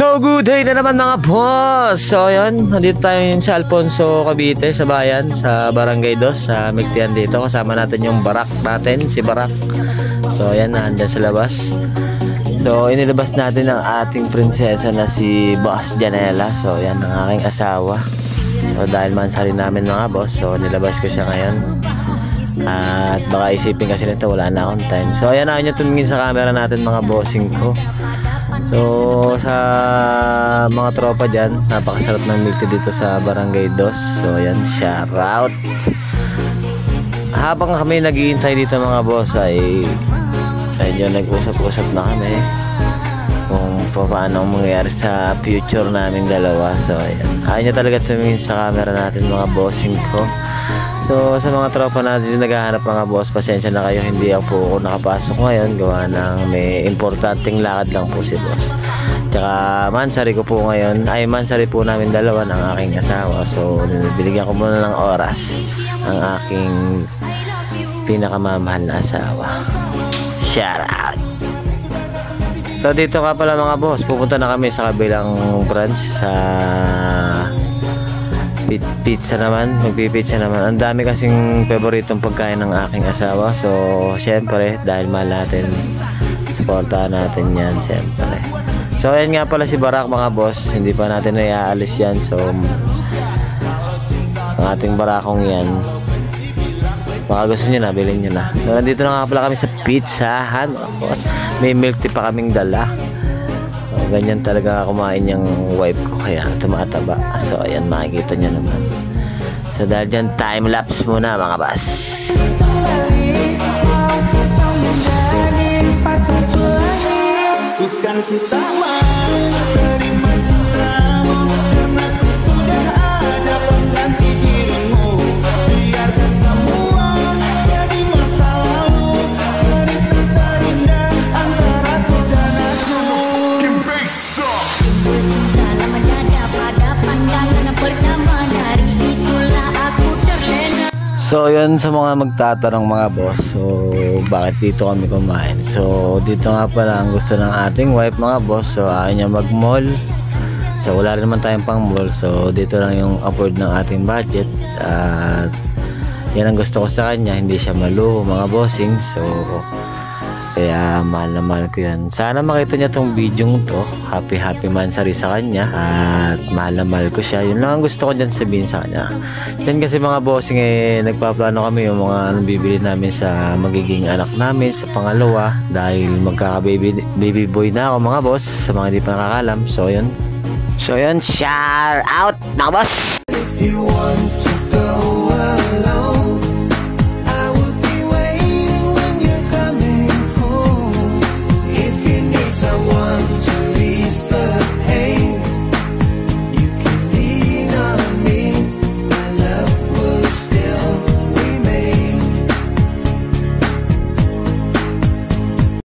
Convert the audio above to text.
So good day na naman mga boss. So yun, nandito tayo sa Alfonso, Cavite, sa bayan, sa Barangay 2, sa Migtian dito. Kasama natin yung Barak natin, si Barak. So yan, nandyan sa labas. So inilabas natin ang ating prinsesa na si Boss Janela. So yan, ang aking asawa. So dahil mansari namin mga boss, so nilabas ko siya ngayon. At baka isipin kasi nito wala na akong time. So ayan na nyo tumingin sa camera natin mga bossing ko. So sa mga tropa dyan, napakasarap ng milk tea dito sa Barangay 2. So ayan, shout out. Habang kami naghihintay dito mga boss ay medyo nag-usap-usap na kami kung paano mangyayari sa future naming dalawa. So ayan, ayaw niya talaga tumingin sa camera natin mga bossing ko. So sa mga tropa natin naghahanap mga boss, pasensya na kayo, hindi ako nakapasok ngayon, gawa ng may importanteng lakad lang po si boss. Tsaka mansari ko po ngayon, ay mansari po namin dalawa ng aking asawa. So binigyan ko muna ng oras ang aking pinakamamahal na asawa. Shout out. So dito nga pala mga boss, pupunta na kami sa kabilang branch sa pizza naman, magpipizza naman. Ang dami kasing paboritong pagkain ng aking asawa. So syempre dahil mahal natin, supportahan natin yan syempre. So ayan nga pala si Barak mga boss, hindi pa natin naiaalis yan. So ang ating Barakong yan, baka gusto nyo na, bilhin nyo na. So nandito na nga pala kami sa pizzahan mga boss. May milk tea pa kaming dala. Ganyan talaga kumain yung wife ko, kaya tumataba. So ayan, makikita nyo naman. So dahil dyan, time lapse muna mga boss. Bukan kita menerima curamu, karena ku sudah ada pengganti dirimu. Biarkan semua jadi masa lalu, cerita terindah antara ku dan aku. Dalam dada pada pandangan pertama, dari itulah aku terlena. So yun, sa mga magtatanong mga boss, so bakit dito kami kumain? So dito nga pala ang gusto ng ating wife mga boss. So ayaw niya mag mall, so wala rin naman tayong pang mall. So dito lang yung afford ng ating budget. At yan ang gusto ko sa kanya, hindi siya maluho mga bossing. So kaya mahal na mahal ko yan. Sana makita niya tong video to. Happy mansari sa kanya. At mahal na mahal ko siya. Yun lang ang gusto ko dyan sabihin sa kanya. Yan kasi mga bossing, nagpaplano kami yung mga anong bibili namin sa magiging anak namin sa pangalawa. Dahil magkaka-baby boy na ako mga boss, sa mga hindi pa nakakalam. So yun, shout out mga boss. If you want to